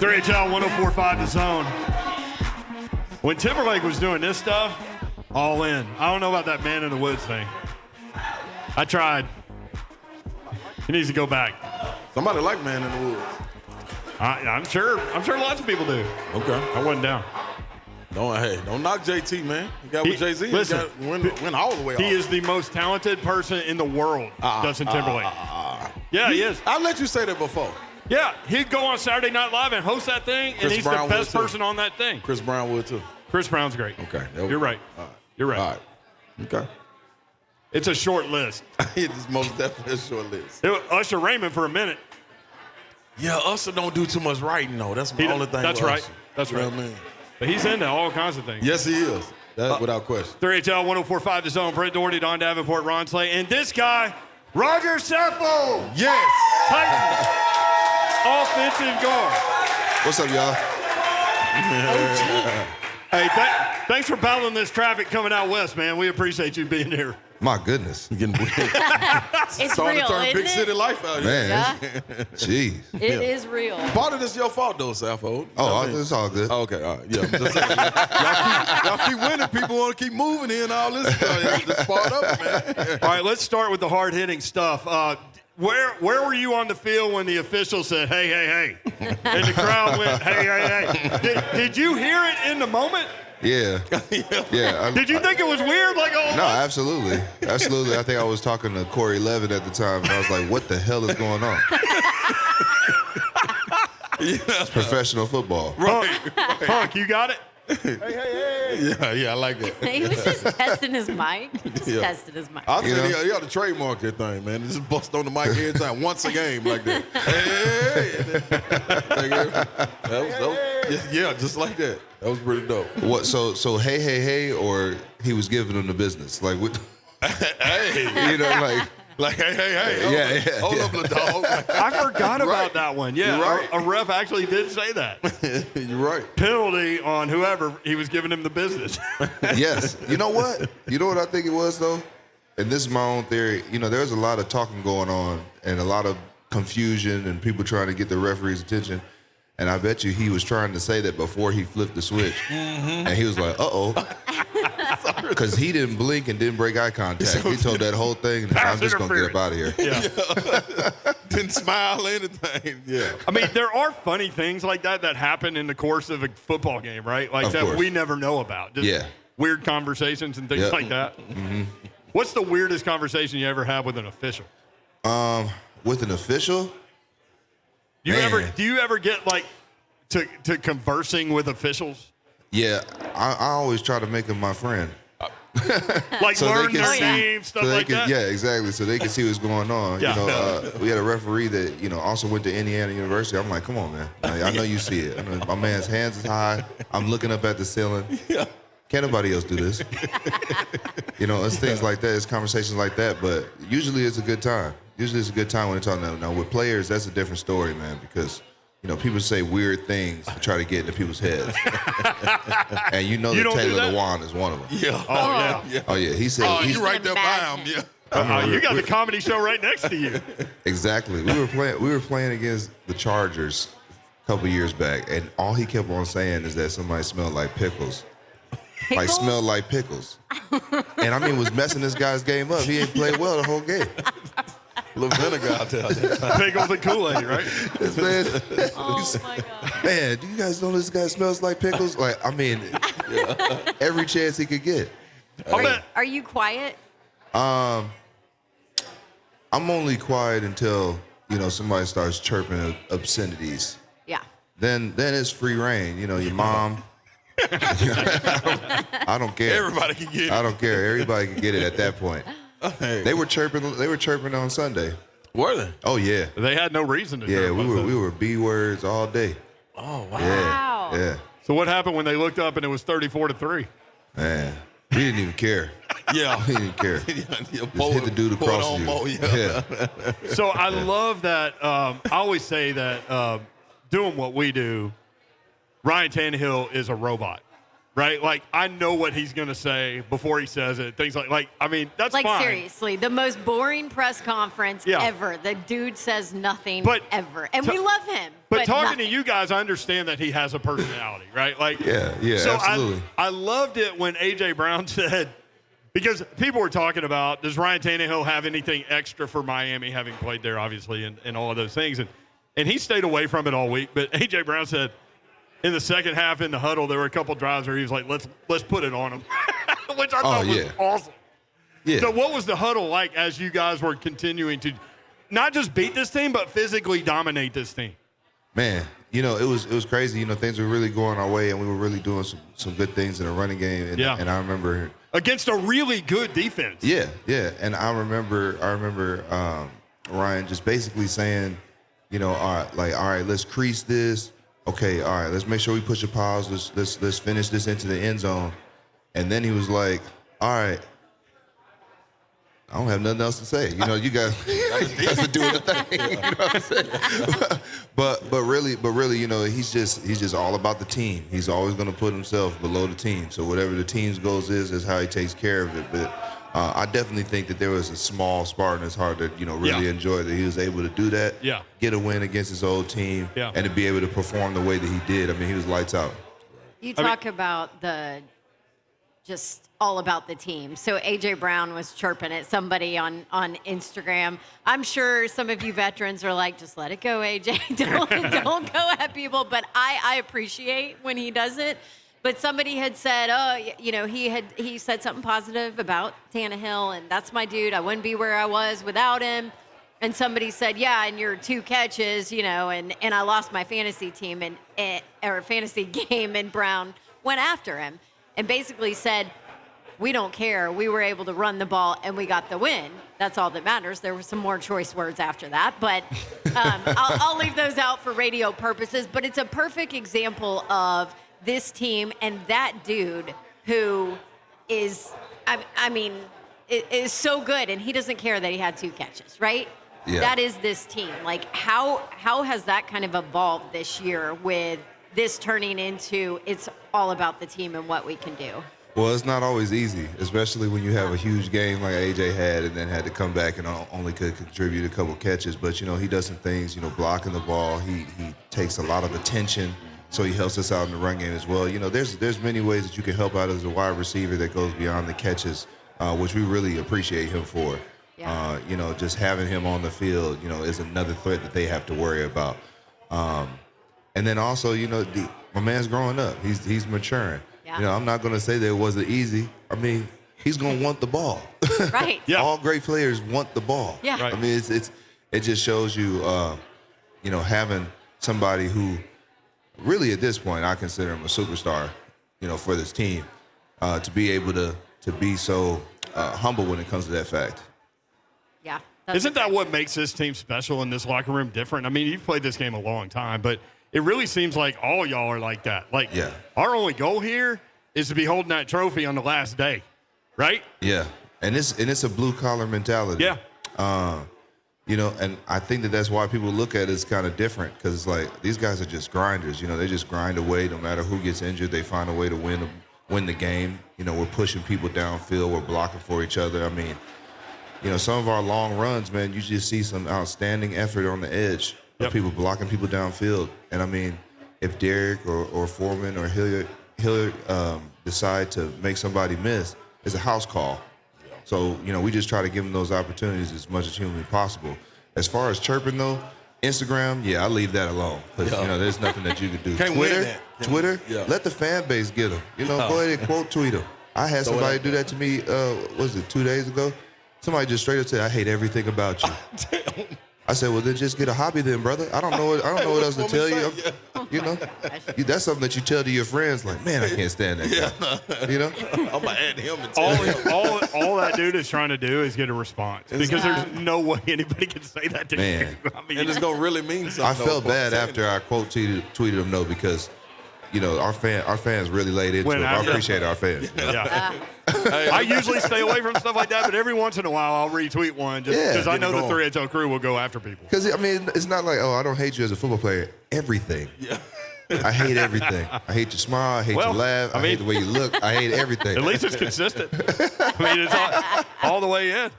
3HL 104.5 The Zone. When Timberlake was doing this stuff, all in. I don't know about that Man in the Woods thing. I tried. He needs to go back. Somebody like Man in the Woods. I'm sure lots of people do. Okay. I wasn't down. Don't knock JT, man. You got with Jay-Z. Listen, you got win all the way off. He is the most talented person in the world, Justin Timberlake. Yeah, he is. I've let you say that before. Yeah, he'd go on Saturday Night Live and host that thing, and he's the best person on that thing. Chris Brown would, too. Chris Brown's great. Okay. You're right. You're right. All right. Okay. It's a short list. It's most definitely a short list. Usher Raymond for a minute. Yeah, Usher don't do too much writing, though. That's the only thing. That's right. Usher. That's You right. know what I mean? But he's into all kinds of things. Yes, he is. That's without question. 3HL 104.5 The Zone. Brett Doherty, Don Davenport, Ron Slay. And this guy, Rodger Saffold. Yes. Titans. Offensive guard. What's up, y'all? Hey, thanks for battling this traffic coming out west, man. We appreciate you being here. My goodness. It's starting real, to turn isn't big it? city life out here. Man, Yeah. jeez. It is real. Part of this your fault, though, Saffold. Oh, it's all good. Okay, all right. Yeah, I'm just saying, y'all keep winning. People want to keep moving in all this stuff. It's part of it, man. All right, let's start with the hard-hitting stuff. Where were you on the field when the official said, hey, hey, hey? And the crowd went, hey, hey, hey. Did you hear it in the moment? Yeah. Yeah. Did you think it was weird? No, absolutely. Absolutely. I think I was talking to Corey Levin at the time, and I was like, what the hell is going on? It's professional football. Right. Punk, you got it? Yeah, I like that. He was just testing his mic. Testing his mic. I think you ought to trademark that thing, man. Just bust on the mic every time, once a game like that. Yeah, just like that. That was pretty dope. What? So hey, or he was giving them the business, like what? Hey, You know, like hey. Hold up, little dog. I forgot about that one. Yeah, You're right. a ref actually did say that. You're right. Penalty on whoever he was giving him the business. yes. You know what? You know what I think it was though, and this is my own theory. You know, there's a lot of talking going on and a lot of confusion and people trying to get the referee's attention. And I bet you he was trying to say that before he flipped the switch. And he was like, uh-oh. Because he didn't blink and didn't break eye contact. He told that whole thing, I'm just going to get up out of here. Yeah. Didn't smile or anything. Yeah. I mean, there are funny things like that happen in the course of a football game, right? Like Of that course. we never know about. Just weird conversations and things like that. Mm-hmm. What's the weirdest conversation you ever had with an official? With an official? Do you ever get like to conversing with officials? Yeah, I always try to make him my friend. Like So learn they can their see- names, stuff so they like can, that? Yeah, exactly. So they can see what's going on. Yeah. You know, we had a referee that, you know, also went to Indiana University. I'm like, come on, man. Like, I know you see it. I know my man's hands is high. I'm looking up at the ceiling. Yeah. Can't nobody else do this. You know, it's things like that. It's conversations like that. But usually it's a good time. Usually it's a good time when they're talking. Now, with players, that's a different story, man, because, you know, people say weird things to try to get into people's heads. And you know that Taylor Lewan is one of them. Yeah. Oh, yeah. Oh, yeah. He said, You right there by him. Yeah. You got the comedy show right next to you. Exactly. We were playing against the Chargers a couple years back, and all he kept on saying is that somebody smelled like pickles. Like smelled like pickles. And I mean, was messing this guy's game up. He ain't played well the whole game. Little vinegar out there. Pickles and Kool-Aid, right? This man, Oh, my God. man, do you guys know this guy smells like pickles? Like, I mean, every chance he could get. Are you quiet? I'm only quiet until, you know, somebody starts chirping obscenities. Yeah. Then it's free reign. You know, your mom. I don't care. Everybody can get it. I don't care. Everybody can get it at that point. Hey. They were chirping on Sunday. Were they? Oh yeah. They had no reason to. Yeah, chirp we on were Sunday. B words all day. Oh, wow. Wow. Yeah. So what happened when they looked up and it was 34-3? Man, we didn't even care. Yeah. We didn't care. Just hit the dude across you. Yeah. So I love that. I always say that doing what we do, Ryan Tannehill is a robot. right? Like, I know what he's going to say before he says it. Things I mean, that's like, fine. seriously, the most boring press conference ever. The dude says nothing ever. And we love him. But talking nothing. to you guys, I understand that he has a personality, right? Like, Yeah, so absolutely. I loved it when A.J. Brown said, because people were talking about, does Ryan Tannehill have anything extra for Miami, having played there, obviously, and all of those things. And he stayed away from it all week. But A.J. Brown said, in the second half in the huddle, there were a couple drives where he was like, let's put it on him, which I thought was awesome. Yeah. So what was the huddle like as you guys were continuing to not just beat this team, but physically dominate this team? Man, it was crazy. Things were really going our way, and we were really doing some good things in the running game. And, and I remember against a really good defense. Yeah. And I remember Ryan just basically saying, all right, let's crease this. Okay, all right, let's make sure we push a pause. Let's finish this into the end zone. And then he was like, all right, I don't have nothing else to say. You guys are doing the thing. You know what I'm saying? but really, he's just all about the team. He's always going to put himself below the team. So whatever the team's goals is how he takes care of it. But I definitely think that there was a small spark in his heart that really enjoyed that he was able to do that. Yeah. Get a win against his old team. Yeah. And to be able to perform the way that he did. I mean, he was lights out. You talk about the just all about the team. So A.J. Brown was chirping at somebody on Instagram. I'm sure some of you veterans are like, just let it go, A.J. Don't go at people. But I appreciate when he does it. But somebody had said, he said something positive about Tannehill, and that's my dude. I wouldn't be where I was without him. And somebody said, yeah, and your 2 catches, and I lost my fantasy team or fantasy game, and Brown went after him and basically said, we don't care. We were able to run the ball, and we got the win. That's all that matters. There were some more choice words after that, but I'll leave those out for radio purposes. But it's a perfect example of this team and that dude who is, is so good, and he doesn't care that he had 2 catches, right? Yeah. That is this team. Like, how has that kind of evolved this year with this turning into it's all about the team and what we can do? Well, it's not always easy, especially when you have a huge game like AJ had and then had to come back and only could contribute a couple catches. But, he does some things, blocking the ball. He takes a lot of attention, so he helps us out in the run game as well. There's many ways that you can help out as a wide receiver that goes beyond the catches, which we really appreciate him for. Yeah. Just having him on the field, is another threat that they have to worry about. And then also, my man's growing up. He's maturing. Yeah. I'm not going to say that it wasn't easy. I mean, he's going to want the ball. Right. Yeah. All great players want the ball. Yeah. Right. I mean, it just shows you, having somebody who really at this point, I consider him a superstar, for this team, to be able to be so humble when it comes to that fact. Yeah. Isn't that what makes this team special and this locker room different? I mean, you've played this game a long time, but it really seems like all y'all are like that. Like, our only goal here is to be holding that trophy on the last day, right? Yeah, and it's a blue-collar mentality. Yeah. And I think that's why people look at it as kind of different, because it's like these guys are just grinders. They just grind away. No matter who gets injured, they find a way to win the game. We're pushing people downfield. We're blocking for each other. I mean, some of our long runs, man, you just see some outstanding effort on the edge of people blocking people downfield. And I mean, if Derrick or Foreman or Hilliard decide to make somebody miss, it's a house call. So, we just try to give them those opportunities as much as humanly possible. As far as chirping, though, Instagram, I leave that alone. Because, there's nothing that you can do. Can't win that. Twitter, Yeah. let the fan base get them. Go ahead and quote tweet them. I had somebody do that to me, 2 days ago? Somebody just straight up said, I hate everything about you. Damn. I said, well, then just get a hobby then, brother. I don't know what else to tell you. That's something that you tell to your friends, like, man, I can't stand that guy. I'm going to add him and tell him. All that dude is trying to do is get a response, because there's no way anybody can say that to you. I mean, And it's going to really mean something. I felt bad after I quote tweeted him, though, because our fans really laid into it. I appreciate our fans. Yeah. I usually stay away from stuff like that, but every once in a while I'll retweet one just because I know the 3HO crew will go after people. Because, I mean, it's not like, oh, I don't hate you as a football player. Everything. Yeah. I hate everything. I hate your smile. I hate your laugh. I hate the way you look. I hate everything. At least it's consistent. I mean, it's all the way in.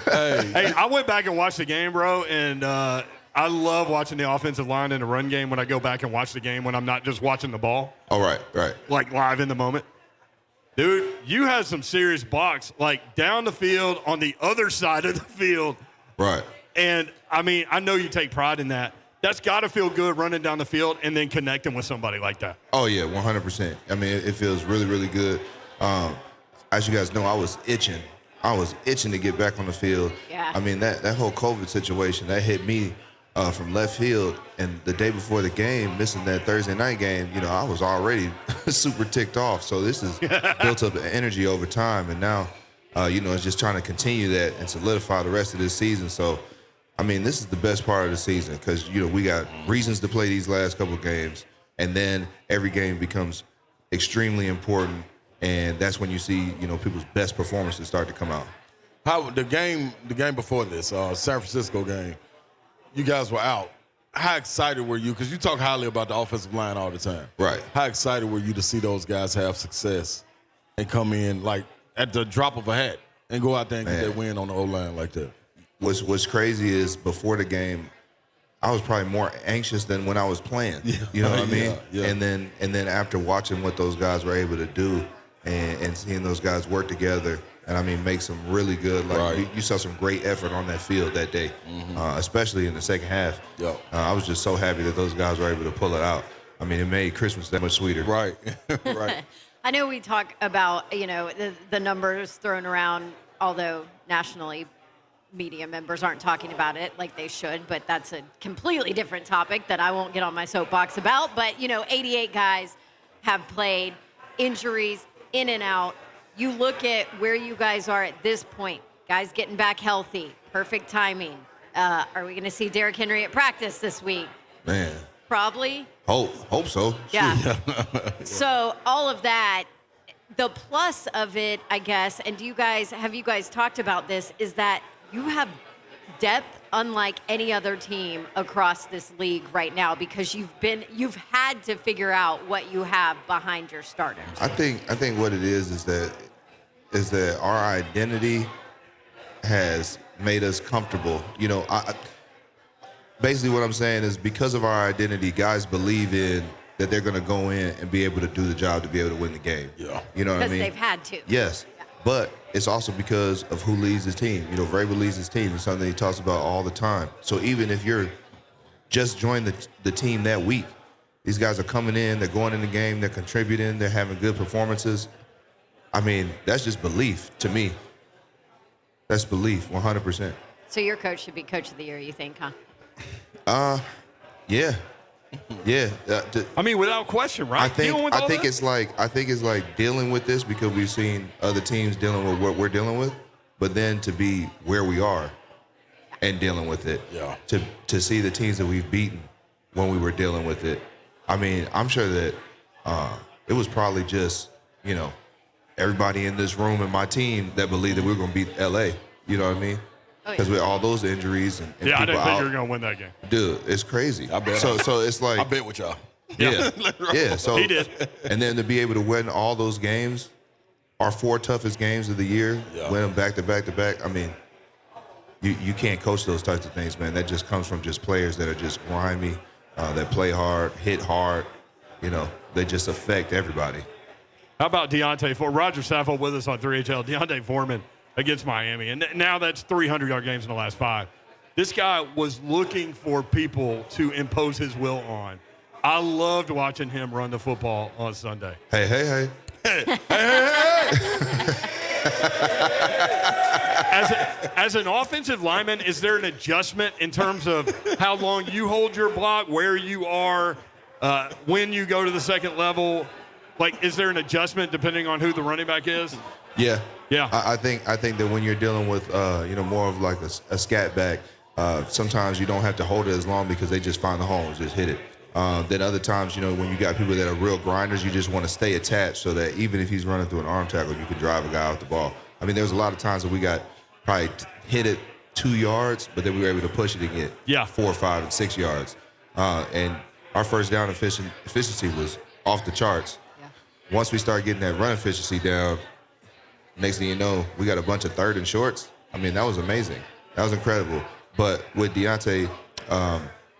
Hey, I went back and watched the game, bro, and I love watching the offensive line in the run game when I go back and watch the game when I'm not just watching the ball. Oh, right. Like live in the moment. Dude, you had some serious blocks, like down the field, on the other side of the field. Right. And, I mean, I know you take pride in that. That's got to feel good running down the field and then connecting with somebody like that. Oh, yeah, 100%. I mean, it feels really, really good. As you guys know, I was itching to get back on the field. Yeah. I mean, that whole COVID situation, that hit me from left field. And the day before the game, missing that Thursday night game, you know, I was already super ticked off. So this has built up energy over time. And now, you know, it's just trying to continue that and solidify the rest of this season. So, I mean, this is the best part of the season because, you know, we got reasons to play these last couple games. And then every game becomes extremely important. And that's when you see, you know, people's best performances start to come out. How the game before this, San Francisco game, you guys were out. How excited were you? Because you talk highly about the offensive line all the time. Right. How excited were you to see those guys have success and come in like at the drop of a hat and go out there and get that win on the O-line like that? What's crazy is before the game, I was probably more anxious than when I was playing. Yeah. You know what I mean? Yeah. And then after watching what those guys were able to do and seeing those guys work together, and I mean make some really good. Like right. you saw some great effort on that field that day, especially in the second half. Yeah. I was just so happy that those guys were able to pull it out. I mean, it made Christmas that much sweeter. Right. Right. I know we talk about, you know, the numbers thrown around, although nationally media members aren't talking about it like they should, but that's a completely different topic that I won't get on my soapbox about. But, you know, 88 guys have played, injuries in and out. You look at where you guys are at this point, guys getting back healthy, perfect timing. Are we going to see Derrick Henry at practice this week? Man. Probably. Hope so. Yeah. So all of that, the plus of it, I guess, and have you guys talked about this, is that you have depth unlike any other team across this league right now because you've had to figure out what you have behind your starters. I think what it is that our identity has made us comfortable. You know, basically what I'm saying is because of our identity, guys believe in that they're going to go in and be able to do the job to be able to win the game. Yeah. You know what I mean? Because they've had to. Yes. Yeah. But it's also because of who leads his team. You know, Vrabel leads his team. It's something he talks about all the time. So even if you're just joined the team that week, these guys are coming in, they're going in the game, they're contributing, they're having good performances. I mean, that's just belief to me. That's belief, 100%. So your coach should be coach of the year, you think, huh? Yeah. Yeah. I mean, without question, right? I think it's like dealing with this because we've seen other teams dealing with what we're dealing with, but then to be where we are and dealing with it. Yeah. To see the teams that we've beaten when we were dealing with it. I mean, I'm sure that it was probably just, you know, everybody in this room and my team that believed that we were going to beat LA. You know what I mean? Because with all those injuries and yeah, I people didn't think out, you were going to win that game. dude, it's crazy. I bet. So it's like I bet with y'all. yeah, yeah. So He did. And then to be able to win all those games, our 4 toughest games of the year, win them back to back to back. I mean, you can't coach those types of things, man. That just comes from just players that are just grimy, that play hard, hit hard. You know, they just affect everybody. How about Rodger Saffold with us on 3HL. Deontay Foreman against Miami. And now that's 300-yard games in the last 5. This guy was looking for people to impose his will on. I loved watching him run the football on Sunday. Hey. As an offensive lineman, is there an adjustment in terms of how long you hold your block, where you are, when you go to the second level? Like, is there an adjustment depending on who the running back is? Yeah. I think that when you're dealing with more of like a scat back, sometimes you don't have to hold it as long because they just find the holes, just hit it. Then other times, when you got people that are real grinders, you just want to stay attached so that even if he's running through an arm tackle, you can drive a guy off the ball. I mean, there's a lot of times that we got probably hit it 2 yards, but then we were able to push it and get 4, 5, and 6 yards. And our first down efficiency was off the charts. Yeah. Once we start getting that run efficiency down, next thing you know, we got a bunch of third and shorts. I mean, that was amazing. That was incredible. But with Deontay,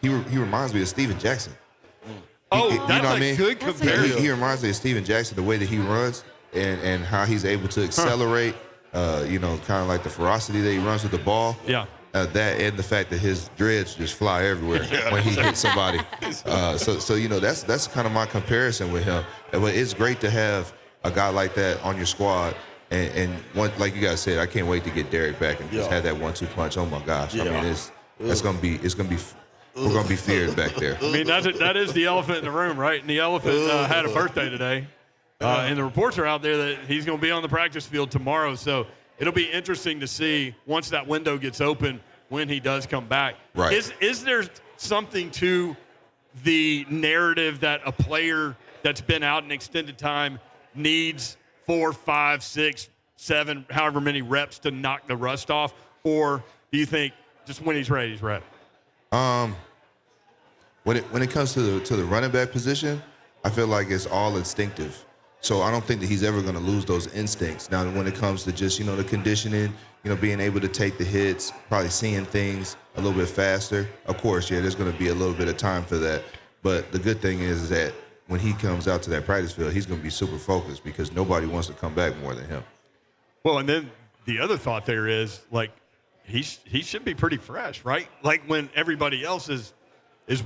he reminds me of Steven Jackson. Oh, You that's know what a I mean? good That's a comparison. He reminds me of Steven Jackson, the way that he runs and how he's able to accelerate, kind of like the ferocity that he runs with the ball. Yeah. That and the fact that his dreads just fly everywhere when he hits somebody. That's kind of my comparison with him. But it's great to have a guy like that on your squad. And one, like you guys said, I can't wait to get Derrick back and just have that 1-2 punch. Oh my gosh! I mean, we're gonna be feared back there. I mean, that is the elephant in the room, right? And the elephant had a birthday today. And the reports are out there that he's going to be on the practice field tomorrow. So it'll be interesting to see once that window gets open when he does come back. Right. Is there something to the narrative that a player that's been out an extended time needs 4, 5, 6, 7, however many reps to knock the rust off? Or do you think just when he's ready, he's ready? When it comes to the running back position, I feel like it's all instinctive. So I don't think that he's ever going to lose those instincts. Now, when it comes to just, the conditioning, being able to take the hits, probably seeing things a little bit faster, of course, there's going to be a little bit of time for that. But the good thing is that when he comes out to that practice field, he's going to be super focused because nobody wants to come back more than him. Well, and then the other thought there is, like, he should be pretty fresh, right? Like when everybody else is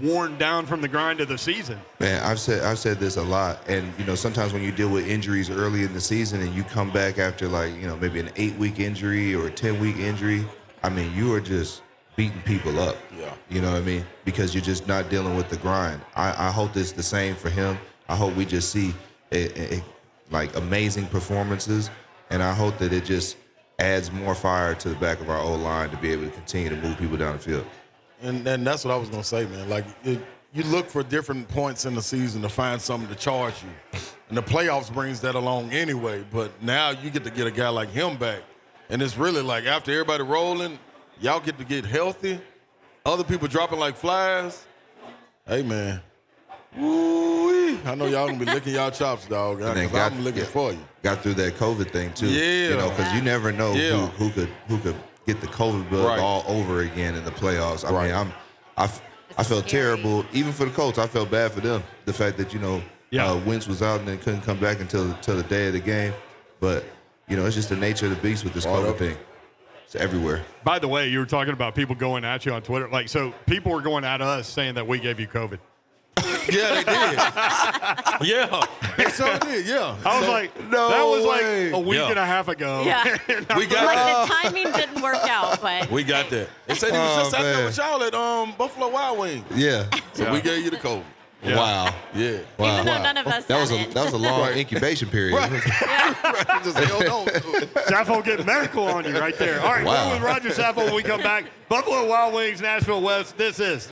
worn down from the grind of the season. Man, I've said this a lot, and sometimes when you deal with injuries early in the season and you come back after maybe an 8-week injury or a 10-week injury, I mean you are just beating people up. Yeah. You know what I mean? Because you're just not dealing with the grind. I hope it's the same for him. I hope we just see like amazing performances, and I hope that it just adds more fire to the back of our O-line to be able to continue to move people down the field. And that's what I was going to say, man. Like, you look for different points in the season to find something to charge you. And the playoffs brings that along anyway. But now you get to get a guy like him back. And it's really like after everybody rolling, y'all get to get healthy. Other people dropping like flies. Hey, man. Woo-wee. I know y'all going to be licking y'all chops, dog. Because I'm looking for you. Got through that COVID thing, too. Yeah. Because you never know who could get the COVID bug all over again in the playoffs. I mean, I felt terrible. Even for the Colts, I felt bad for them. The fact that, Wentz was out and then couldn't come back until the day of the game. But, it's just the nature of the beast with this COVID thing. It's everywhere. By the way, you were talking about people going at you on Twitter. Like, so people were going at us saying that we gave you COVID. Yeah, they did. Yeah. They so did, yeah. I was like, no that was way. like a week and a half ago. Yeah. We got The timing didn't work out, but We got that. They said he was just out there with y'all at Buffalo Wild Wings. Yeah. So we gave you the COVID. Yeah. Wow. Yeah. Wow. even though none of us That was had it. a long incubation period. Right. Just held on. Saffold getting medical on you right there. All right, Wow. we're with Rodger Saffold when we come back. Buffalo Wild Wings, Nashville West. This is